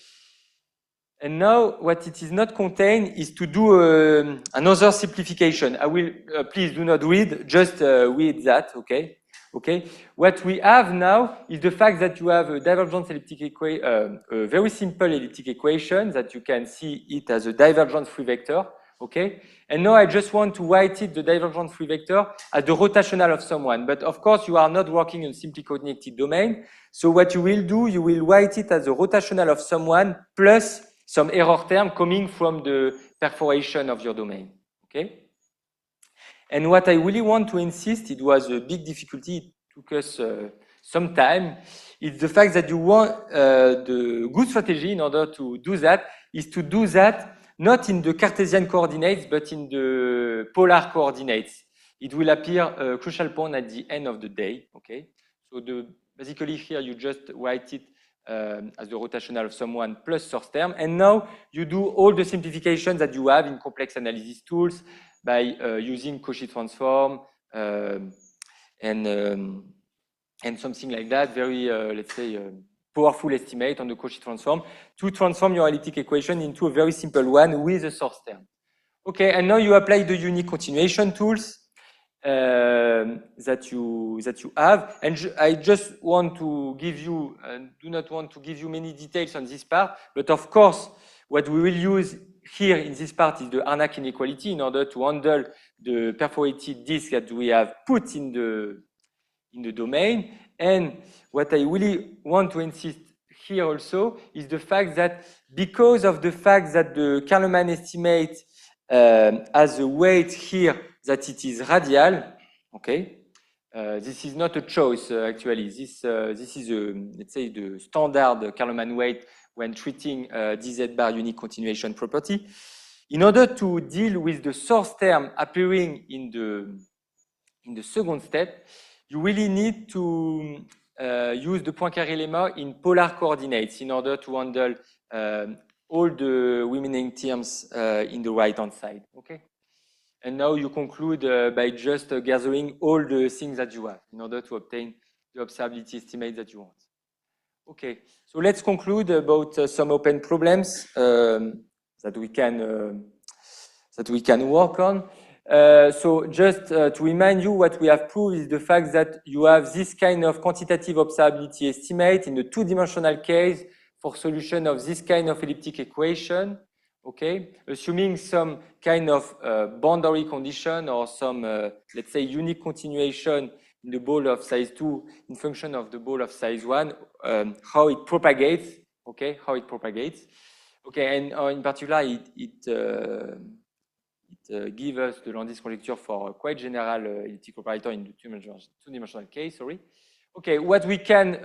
And now what it is not contained is to do another simplification. I will, please do not read, just read that, okay? Okay. What we have now is the fact that you have a divergence elliptic equation, a very simple elliptic equation that you can see it as a divergence free vector, okay? And now I just want to write it, the divergence free vector, as the rotational of someone. But of course, you are not working in a simply connected domain. So what you will do, you will write it as a rotational of someone plus some error term coming from the perforation of your domain, okay? And what I really want to insist, it was a big difficulty, it took us some time, is the fact that you want, the good strategy in order to do that, is to do that not in the Cartesian coordinates, but in the polar coordinates. It will appear a crucial point at the end of the day, okay? So basically here you just write it as the rotational of someone plus source term. And now you do all the simplifications that you have in complex analysis tools by using Cauchy transform and something like that, very, let's say, powerful estimate on the Cauchy transform to transform your elliptic equation into a very simple one with a source term. Okay, and now you apply the unique continuation tools that you have, and I just want to give you, do not want to give you many details on this part, but of course, what we will use here in this part is the Harnack inequality in order to handle the perforated disk that we have put in the domain. And what I really want to insist here also is the fact that because of the fact that the Carleman estimate has a weight here that it is radial, okay? This is not a choice, actually. This is, let's say, the standard Carleman weight when treating dz bar unique continuation property. In order to deal with the source term appearing in the second step, you really need to use the Poincaré lemma in polar coordinates in order to handle all the remaining terms in the right-hand side, okay? And now you conclude by just gathering all the things that you have in order to obtain the observability estimate that you want. Okay, so let's conclude about some open problems that we can work on. So just to remind you, what we have proved is the fact that you have this kind of quantitative observability estimate in the two-dimensional case for solution of this kind of elliptic equation, okay? Assuming some kind of boundary condition or some, let's say, unique continuation in the ball of size 2 in function of the ball of size 1, how it propagates, okay? How it propagates. Okay, and in particular, it gives us the Landis conjecture for a quite general elliptic operator in the two-dimensional case, sorry. Okay, what we can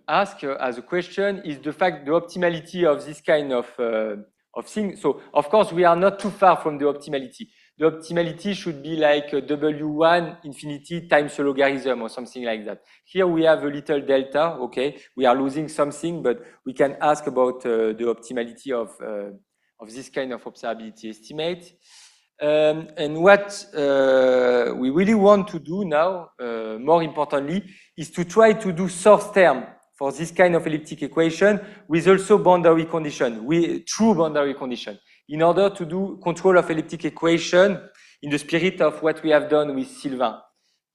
ask as a question is the optimality of this kind of thing. So, of course, we are not too far from the optimality. The optimality should be like W1 infinity times the logarithm or something like that. Here we have a little delta, okay? We are losing something, but we can ask about the optimality of this kind of observability estimate. And what we really want to do now, more importantly, is to try to do source term for this kind of elliptic equation with also boundary condition, true boundary condition, in order to do control of elliptic equation in the spirit of what we have done with Sylvain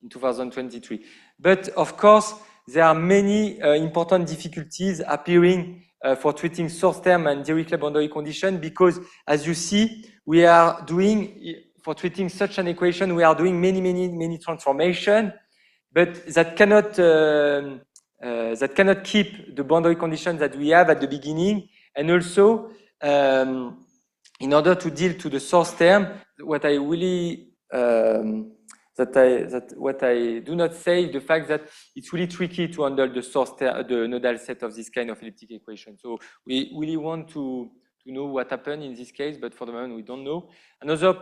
in 2023. But of course, there are many important difficulties appearing for treating source term and Dirichlet boundary condition, because as you see, we are doing, for treating such an equation, we are doing many transformations, but that cannot keep the boundary conditions that we have at the beginning. And also, in order to deal to the source term, what I really what I do not say is the fact that it's really tricky to handle the nodal set of this kind of elliptic equation. So we really want to know what happened in this case, but for the moment we don't know. Another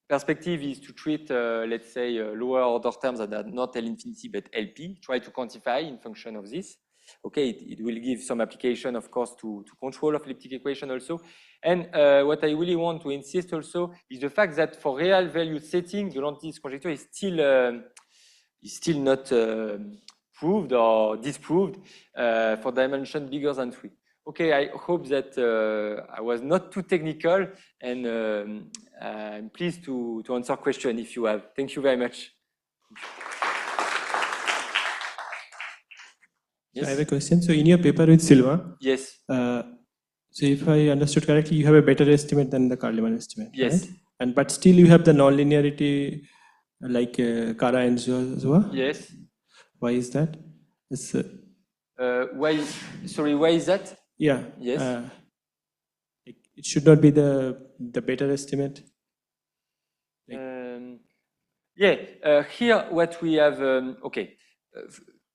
perspective is to treat, let's say, lower order terms that are not L infinity but LP, try to quantify in function of this. Okay, it will give some application, of course, to control of elliptic equation also. And what I really want to insist also is the fact that for real value setting, the Lantis conjecture is still not proved or disproved for dimension bigger than 3. Okay, I hope that I was not too technical, and I'm pleased to answer questions if you have. Thank you very much. Yes. I have a question. So in your paper with Sylvain, yes. So if I understood correctly, you have a better estimate than the Carl-Lehmann estimate. Yes. Right? But still you have the nonlinearity like Kara and Zua. Yes. Why is that? It's, why? Sorry, why is that? Yeah. Yes. It should not be the better estimate. Here what we have.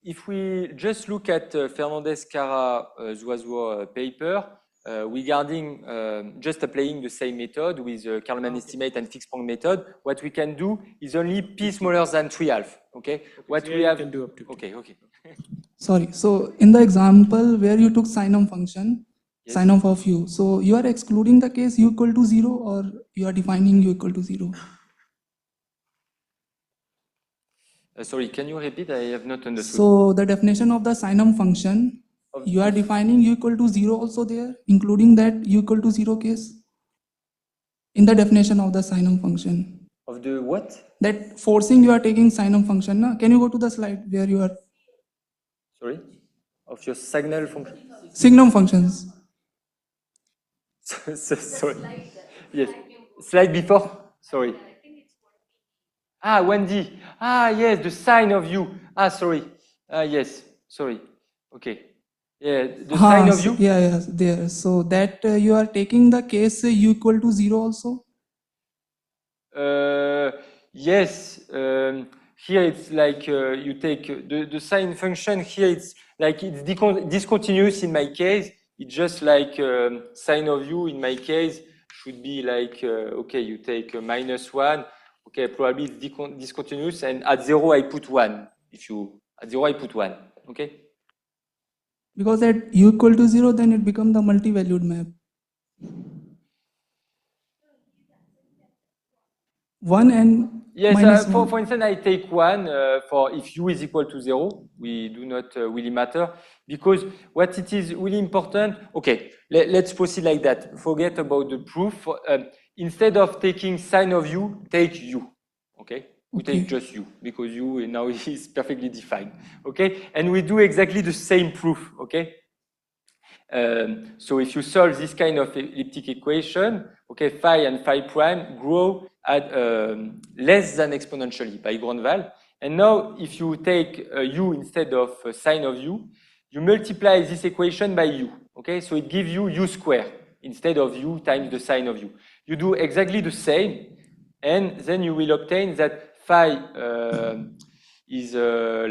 If we just look at Fernandez-Kara-Zuazua paper regarding just applying the same method with Carl-Lehmann estimate and fixed point method, what we can do is only p smaller than 3/2. Okay. What so we have. Can do up to okay. Sorry. So in the example where you took sinum function, yes, sinum of u, so you are excluding the case u equal to 0, or you are defining u equal to 0? Sorry, can you repeat? I have not understood. So the definition of the sinum function, you are defining u equal to 0 also there, including that u equal to 0 case in the definition of the sinum function. Of the what? That forcing you are taking sinum function. Na? Can you go to the slide where you are? Sorry? Of your signal function? Signum functions. Sorry. Yes. Slide before? Sorry. 1D. Yes, the sign of u. Sorry. Yes, sorry. Okay. Yeah, the sign of u. Yeah, there. So that you are taking the case u equal to 0 also? Yes. Here it's like you take the sign function. Here it's like it's discontinuous in my case. It's just like sign of u in my case should be like, okay, you take -1. Okay, probably it's discontinuous, and at 0 I put 1. At 0 I put 1. Okay. Because at u equal to 0, then it becomes the multi-valued map. 1 and yes. -1. For instance, I take 1 for if u is equal to 0. We do not really matter, because what it is really important. Okay, let's proceed like that. Forget about the proof. Instead of taking sign of u, take u. Okay, we take just u, because u now is perfectly defined. Okay, and we do exactly the same proof. Okay, so if you solve this kind of elliptic equation, okay, phi and phi prime grow at less than exponentially by Grunwald. And now, if you take u instead of sine of u, you multiply this equation by u. Okay, so it gives you u squared instead of u times the sine of u. You do exactly the same, and then you will obtain that phi is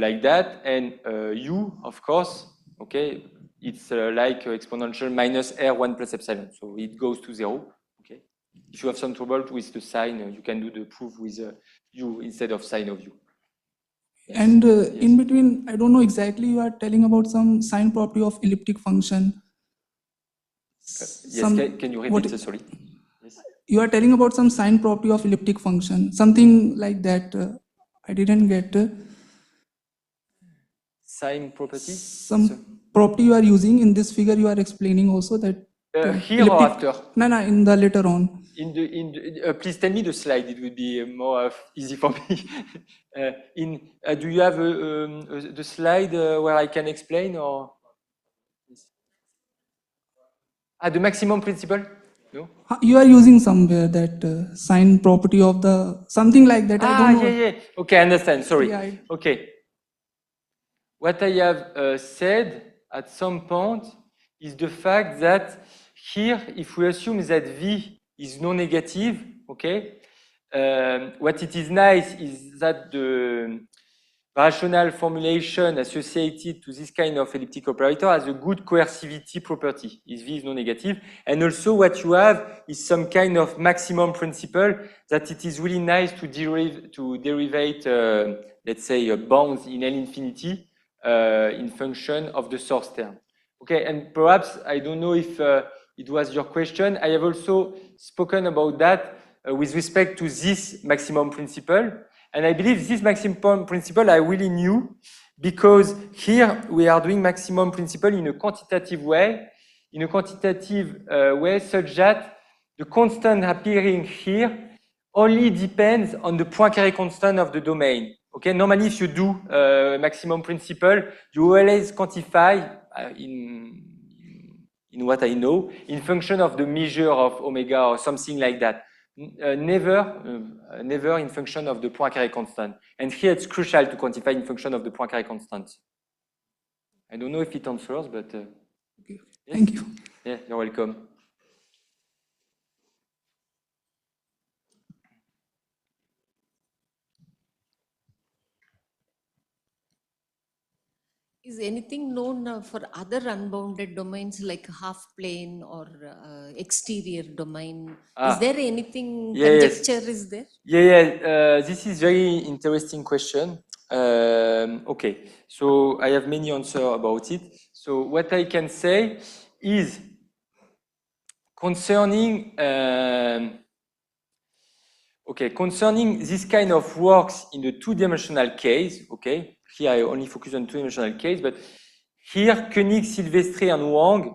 like that, and u, of course, okay, it's like exponential minus r1 plus epsilon, so it goes to 0. Okay, if you have some trouble with the sign, you can do the proof with u instead of sine of u. Yes. And yes, in between, I don't know exactly, you are telling about some sign property of elliptic function. Yes, can you repeat? Sorry. Yes. you are telling about some sign property of elliptic function, something like that. I didn't get Sign property? some So, property you are using in this figure. You are explaining also that here or after? No, in the later on. Please tell me the slide. It would be more easy for me. Do you have the slide where I can explain or? The maximum principle? No? You are using somewhere that sign property of the something like that. I don't know. Yeah. Okay, I understand. Sorry. Yeah, Okay. What I have said at some point is the fact that here, if we assume that V is non-negative, okay, what it is nice is that the rational formulation associated to this kind of elliptic operator has a good coercivity property, if V is non-negative. And also what you have is some kind of maximum principle that it is really nice to derivate, let's say, bounds in L infinity in function of the source term. Okay, and perhaps, I don't know if it was your question, I have also spoken about that with respect to this maximum principle. And I believe this maximum principle I really knew because here we are doing maximum principle in a quantitative way, such that the constant appearing here only depends on the Poincaré constant of the domain. Okay, normally if you do maximum principle, you always quantify in what I know in function of the measure of omega or something like that. Never in function of the Poincaré constant. And here it's crucial to quantify in function of the Poincaré constant. I don't know if it answers, but Okay. Yes? Thank you. Yeah, you're welcome. Is anything known for other unbounded domains like half plane or exterior domain? Is there anything conjecture is there? Yeah. This is very interesting question. Okay, so I have many answers about it. So what I can say is concerning concerning this kind of works in the two-dimensional case. Okay, here I only focus on two-dimensional case, but here Koenig, Silvestri, and Wang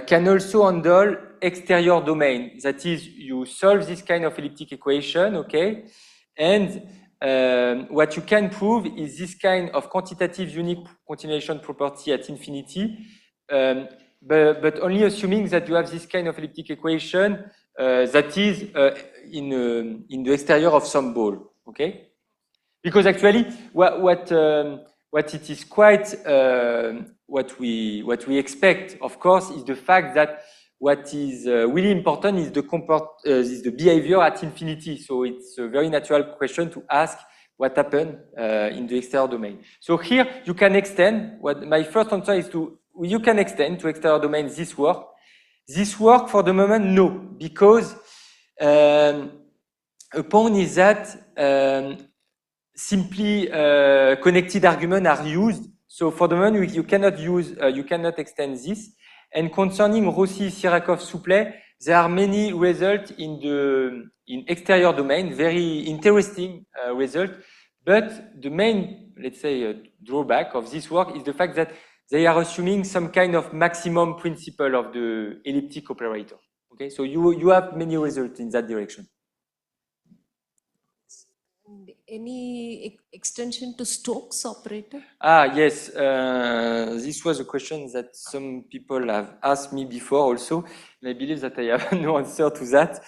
can also handle exterior domain. That is, you solve this kind of elliptic equation, okay, and what you can prove is this kind of quantitative unique continuation property at infinity, but only assuming that you have this kind of elliptic equation that is in the exterior of some ball, okay? Because actually, what it is quite what we expect, of course, is the fact that what is really important is the behavior at infinity. So it's a very natural question to ask what happened in the exterior domain. So here you can extend. My first answer is you can extend to exterior domain this work. This work for the moment, no, because a point is that simply connected arguments are used. So for the moment, you cannot extend this. And concerning Rossi-Sirakov-Souplet, there are many results in exterior domain, very interesting results. But the main, let's say, drawback of this work is the fact that they are assuming some kind of maximum principle of the elliptic operator. Okay, so you have many results in that direction. And any extension to Stokes operator? Yes. This was a question that some people have asked me before also, and I believe that I have no answer to that.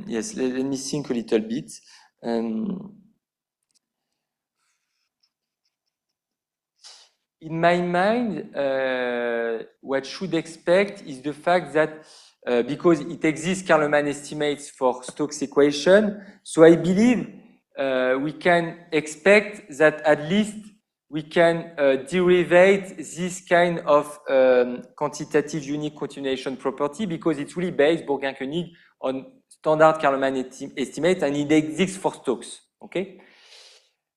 Yes, let me think a little bit. In my mind, what should expect is the fact that because it exists Kerleman estimates for Stokes equation, so I believe we can expect that at least we can derive this kind of quantitative unique continuation property because it's really based, Bourgain-Koenig, on standard Kerleman estimate and it exists for Stokes.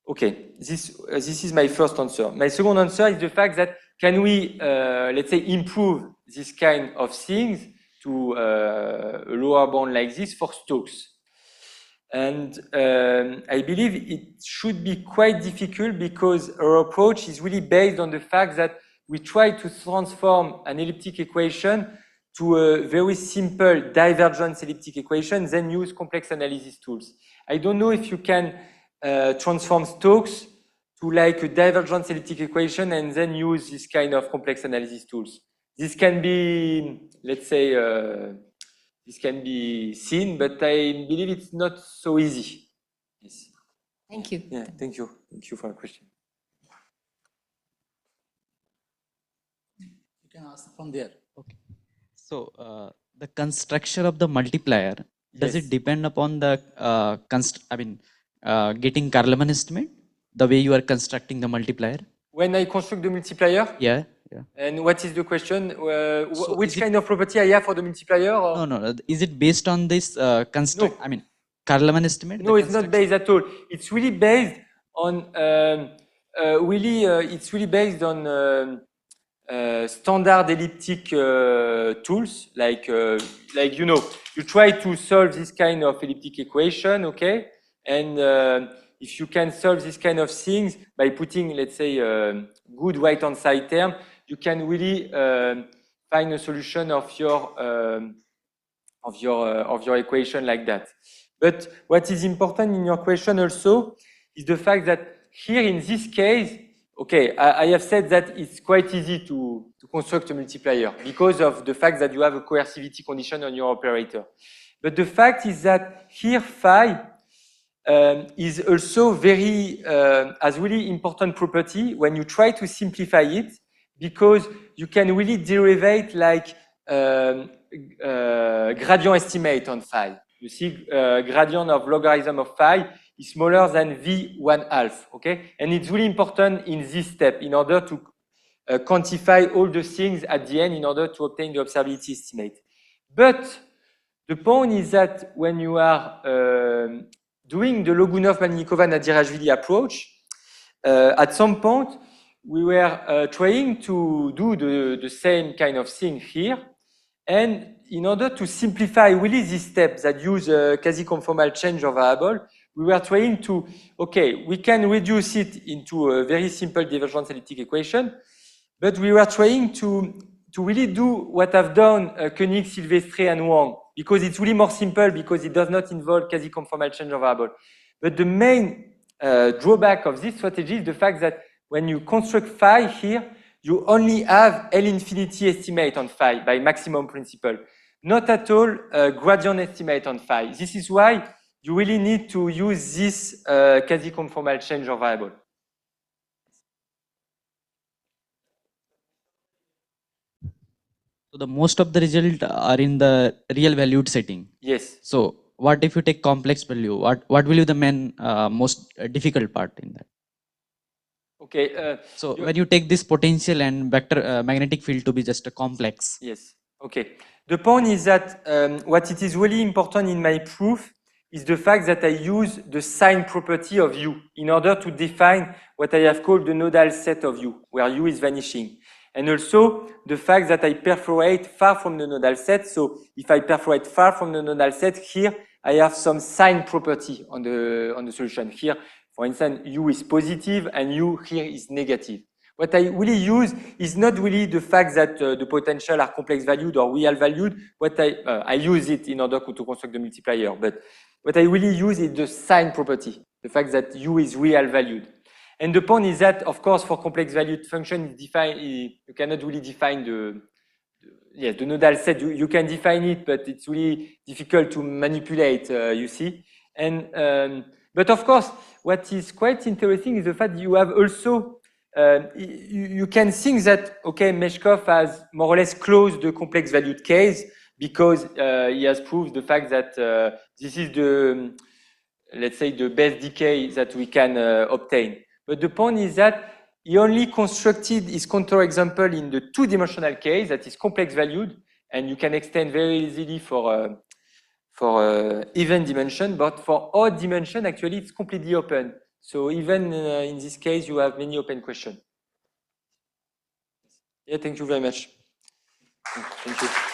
Okay, this is my first answer. My second answer is the fact that can we, let's say, improve this kind of things to a lower bound like this for Stokes. And I believe it should be quite difficult because our approach is really based on the fact that we try to transform an elliptic equation to a very simple divergence elliptic equation, then use complex analysis tools. I don't know if you can transform Stokes to like a divergence elliptic equation and then use this kind of complex analysis tools. This can be, let's say, this can be seen, but I believe it's not so easy. Yes. Thank you. Yeah, thank you. Thank you for the question. You can ask from there. Okay. So the construction of the multiplier, does Yes. it depend upon the getting Karlman estimate, the way you are constructing the multiplier? When I construct the multiplier, Yeah. and what is the question? So Which is it- kind of property I have for the multiplier? Or? No. Is it based on this construct? No. I mean, Karlman estimate? No, the it's not construction? based at all. It's really based on it's really based on standard elliptic tools, like you know, you try to solve this kind of elliptic equation, okay? And if you can solve this kind of things by putting, let's say, good right-hand side term, you can really find a solution of your equation like that. But what is important in your question also is the fact that here in this case, okay, I have said that it's quite easy to construct a multiplier because of the fact that you have a coercivity condition on your operator. But the fact is that here phi is also very, has really important property when you try to simplify it, because you can really derivate like gradient estimate on phi. You see, gradient of logarithm of phi is smaller than v1/2, okay? And it's really important in this step in order to quantify all the things at the end in order to obtain the observability estimate. But the point is that when you are doing the Logunov-Melnikova-Nadirashvili approach, at some point, we were trying to do the same kind of thing here. And in order to simplify really these steps that use a quasi-conformal change of variable, we were trying to, okay, we can reduce it into a very simple divergence elliptic equation, but we were trying to really do what I've done Koenig, Silvestre, and Wang, because it's really more simple because it does not involve quasi-conformal change of variable. But the main drawback of this strategy is the fact that when you construct phi here, you only have L infinity estimate on phi by maximum principle, not at all gradient estimate on phi. This is why you really need to use this quasi-conformal change of variable. So the most of the result are in the real valued setting. Yes. So what if you take complex value? What will be the main most difficult part in that? Okay. So when you take this potential and vector magnetic field to be just a complex. Yes. Okay. The point is that what it is really important in my proof is the fact that I use the sign property of U in order to define what I have called the nodal set of U, where U is vanishing. And also the fact that I perforate far from the nodal set. So if I perforate far from the nodal set, here I have some sign property on the solution. Here, for instance, U is positive and U here is negative. What I really use is not really the fact that the potential are complex valued or real valued. What I use it in order to construct the multiplier, but what I really use is the sign property, the fact that U is real valued. And the point is that, of course, for complex valued function, you cannot really define the nodal set. You can define it, but it's really difficult to manipulate, you see. And but of course, what is quite interesting is the fact that you have also, you can think that, okay, Meshkov has more or less closed the complex valued case because he has proved the fact that this is the, let's say, the best decay that we can obtain. But the point is that he only constructed his counterexample in the two-dimensional case that is complex valued, and you can extend very easily for even dimension, but for odd dimension, actually, it's completely open. So even in this case, you have many open questions. Yeah, thank you very much. Thank you.